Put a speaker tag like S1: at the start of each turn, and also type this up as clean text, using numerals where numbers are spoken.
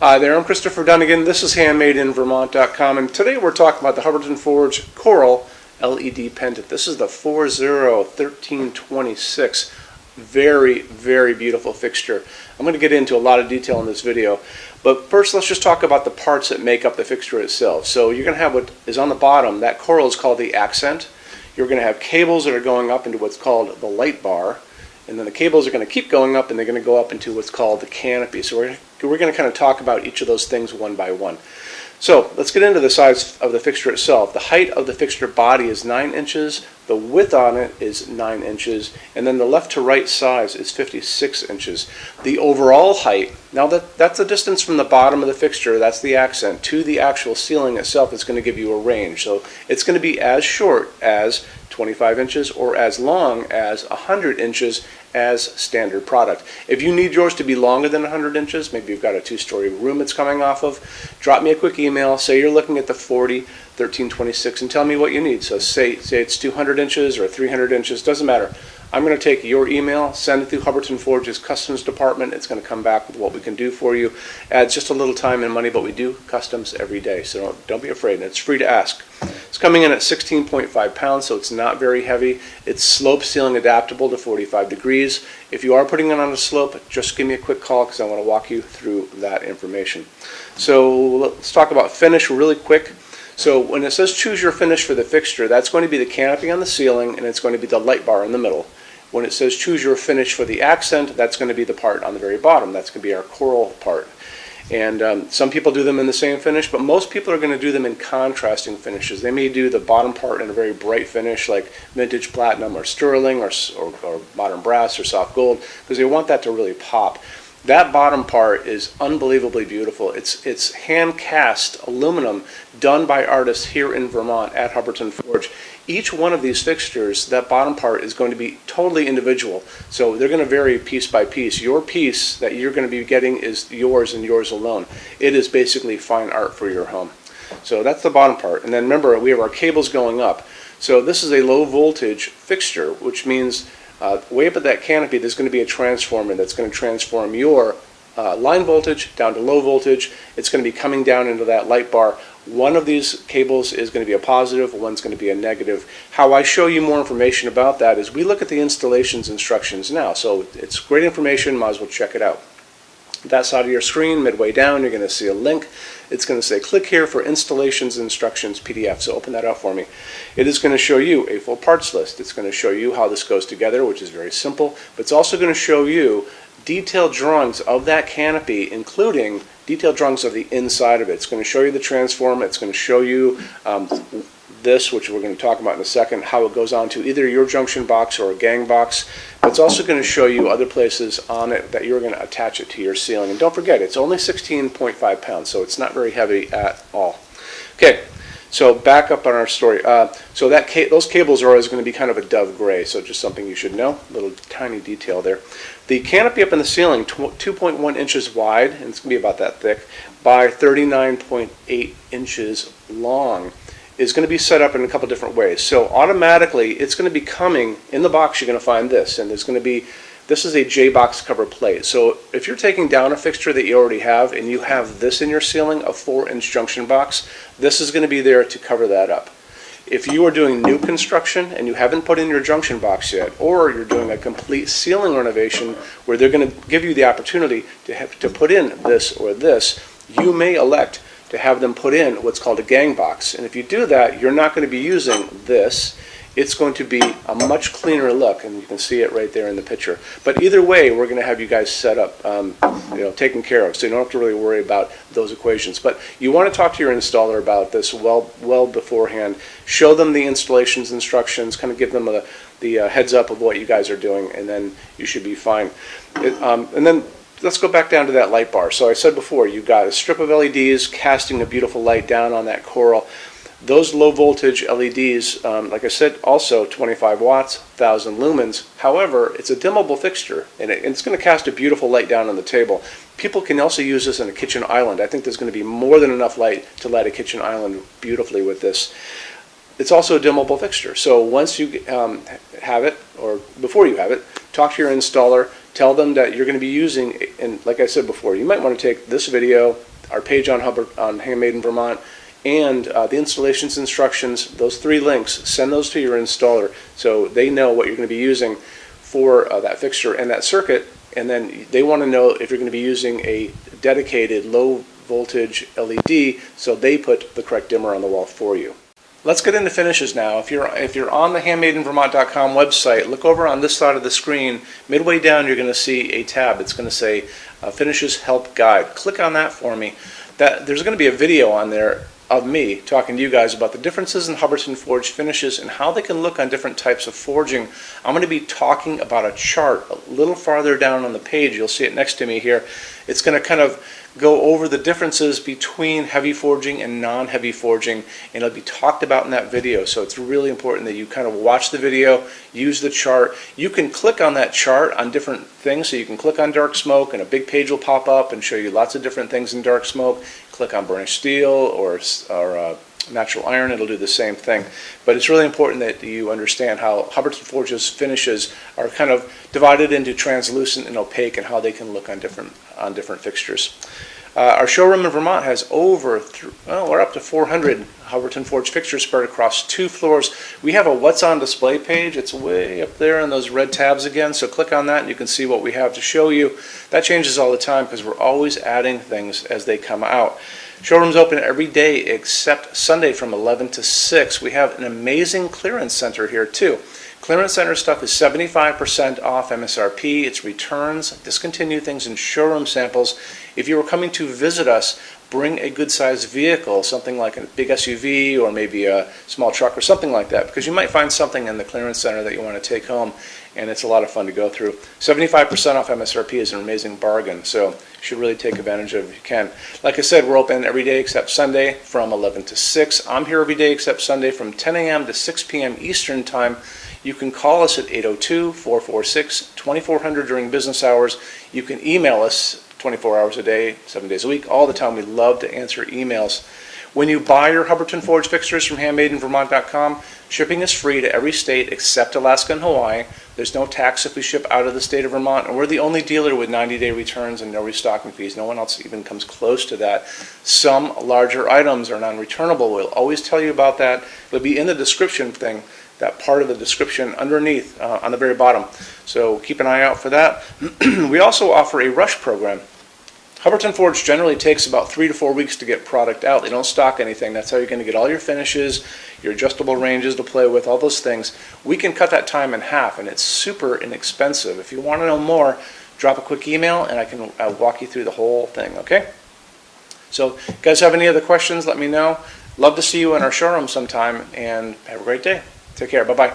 S1: Hi there, I'm Christopher Dunnigan. This is HandmadeInVermont.com, and today we're talking about the Hubbardton Forge Coral LED pendant. This is the 401326. Very, very beautiful fixture. I'm going to get into a lot of detail in this video, but first let's just talk about the parts that make up the fixture itself. So you're going to have what is on the bottom. That coral is called the accent. You're going to have cables that are going up into what's called the light bar. And then the cables are going to keep going up, and they're going to go up into what's called the canopy. So we're going to kind of talk about each of those things one by one. So let's get into the size of the fixture itself. The height of the fixture body is 9 inches. The width on it is 9 inches. And then the left to right size is 56 inches. The overall height, now that's the distance from the bottom of the fixture, that's the accent, to the actual ceiling itself is going to give you a range. So it's going to be as short as 25 inches or as long as 100 inches as standard product. If you need yours to be longer than 100 inches, maybe you've got a 2-story room it's coming off of, drop me a quick email, say you're looking at the 401326 and tell me what you need. So say it's 200 inches or 300 inches, doesn't matter. I'm going to take your email, send it through Hubbardton Forge's customs department. It's going to come back with what we can do for you. Adds just a little time and money, but we do customs every day, so don't be afraid. And it's free to ask. It's coming in at 16.5 pounds, so it's not very heavy. It's slope ceiling adaptable to 45 degrees. If you are putting it on a slope, just give me a quick call because I want to walk you through that information. So let's talk about finish really quick. So when it says choose your finish for the fixture, that's going to be the canopy on the ceiling, and it's going to be the light bar in the middle. When it says choose your finish for the accent, that's going to be the part on the very bottom. That's going to be our coral part. And some people do them in the same finish, but most people are going to do them in contrasting finishes. They may do the bottom part in a very bright finish like vintage platinum or sterling or modern brass or soft gold, because they want that to really pop. That bottom part is unbelievably beautiful. It's hand cast aluminum done by artists here in Vermont at Hubbardton Forge. Each one of these fixtures, that bottom part is going to be totally individual. So they're going to vary piece by piece. Your piece that you're going to be getting is yours and yours alone. It is basically fine art for your home. So that's the bottom part. And then remember, we have our cables going up. So this is a low voltage fixture, which means way up at that canopy there's going to be a transformer that's going to transform your line voltage down to low voltage. It's going to be coming down into that light bar. One of these cables is going to be a positive, one's going to be a negative. How I show you more information about that is we look at the installations instructions now. So it's great information, might as well check it out. That side of your screen, midway down, you're going to see a link. It's going to say click here for installations instructions PDF. So open that up for me. It is going to show you a full parts list. It's going to show you how this goes together, which is very simple. But it's also going to show you detailed drawings of that canopy, including detailed drawings of the inside of it. It's going to show you the transformer. It's going to show you this, which we're going to talk about in a second, how it goes on to either your junction box or a gang box. But it's also going to show you other places on it that you're going to attach it to your ceiling. And don't forget, it's only 16.5 pounds, so it's not very heavy at all. Okay, so back up on our story. So those cables are always going to be kind of a dove gray, so just something you should know. A little tiny detail there. The canopy up in the ceiling, 2.1 inches wide, and it's going to be about that thick, by 39.8 inches long, is going to be set up in a couple different ways. So automatically, it's going to be coming in the box. You're going to find this, and there's going to be, this is a J-box cover plate. So if you're taking down a fixture that you already have, and you have this in your ceiling, a 4-inch junction box, this is going to be there to cover that up. If you are doing new construction and you haven't put in your junction box yet, or you're doing a complete ceiling renovation where they're going to give you the opportunity to put in this or this, you may elect to have them put in what's called a gang box. And if you do that, you're not going to be using this. It's going to be a much cleaner look, and you can see it right there in the picture. But either way, we're going to have you guys set up, taken care of, so you don't have to really worry about those equations. But you want to talk to your installer about this well beforehand. Show them the installations instructions, kind of give them the heads up of what you guys are doing, and then you should be fine. And then let's go back down to that light bar. So I said before, you've got a strip of LEDs casting a beautiful light down on that coral. Those low voltage LEDs, like I said, also 25 watts, 1,000 lumens. However, it's a dimmable fixture, and it's going to cast a beautiful light down on the table. People can also use this in a kitchen island. I think there's going to be more than enough light to light a kitchen island beautifully with this. It's also a dimmable fixture. So once you have it, or before you have it, talk to your installer, Tell them that you're going to be using, and like I said before, you might want to take this video, our page on Handmade in Vermont, and the installations instructions, those 3 links, send those to your installer so they know what you're going to be using for that fixture and that circuit, and then they want to know if you're going to be using a dedicated low voltage LED, so they put the correct dimmer on the wall for you. Let's get into finishes now. If you're on the HandmadeInVermont.com website, look over on this side of the screen. Midway down, you're going to see a tab. It's going to say Finishes Help Guide. Click on that for me. There's going to be a video on there of me talking to you guys about the differences in Hubbardton forged finishes and how they can look on different types of forging. I'm going to be talking about a chart a little farther down on the page. You'll see it next to me here. It's going to kind of go over the differences between heavy forging and non-heavy forging, and it'll be talked about in that video. So it's really important that you kind of watch the video, use the chart. You can click on that chart on different things. So you can click on dark smoke and a big page will pop up and show you lots of different things in dark smoke. Click on burnished steel or natural iron, it'll do the same thing. But it's really important that you understand how Hubbardton Forge's finishes are kind of divided into translucent and opaque and how they can look on different fixtures. Our showroom in Vermont has we're up to 400 Hubbardton Forge fixtures spread across 2 floors. We have a What's on Display page. It's way up there in those red tabs again, so click on that and you can see what we have to show you. That changes all the time because we're always adding things as they come out. Showroom's open every day except Sunday from 11 to 6. We have an amazing clearance center here too. Clearance center stuff is 75% off MSRP. It's returns, discontinued things, and showroom samples. If you were coming to visit us, bring a good-sized vehicle, something like a big SUV or maybe a small truck or something like that, because you might find something in the clearance center that you want to take home, and it's a lot of fun to go through. 75% off MSRP is an amazing bargain, so you should really take advantage of it if you can. Like I said, we're open every day except Sunday from 11 to 6. I'm here every day except Sunday from 10 a.m. to 6 p.m. Eastern Time. You can call us at 802-446-2400 during business hours. You can email us 24 hours a day, 7 days a week, all the time. We love to answer emails. When you buy your Hubbardton Forge fixtures from HandmadeInVermont.com, shipping is free to every state except Alaska and Hawaii. There's no tax if we ship out of the state of Vermont, and we're the only dealer with 90-day returns and no restocking fees. No one else even comes close to that. Some larger items are non-returnable. We'll always tell you about that. It'll be in the description thing, that part of the description underneath on the very bottom. So keep an eye out for that. We also offer a rush program. Hubbardton Forge generally takes about 3 to 4 weeks to get product out. They don't stock anything. That's how you're going to get all your finishes, your adjustable ranges to play with, all those things. We can cut that time in half, and it's super inexpensive. If you want to know more, drop a quick email, and I can walk you through the whole thing, okay? So if you guys have any other questions, let me know. Love to see you in our showroom sometime, and have a great day. Take care. Bye-bye.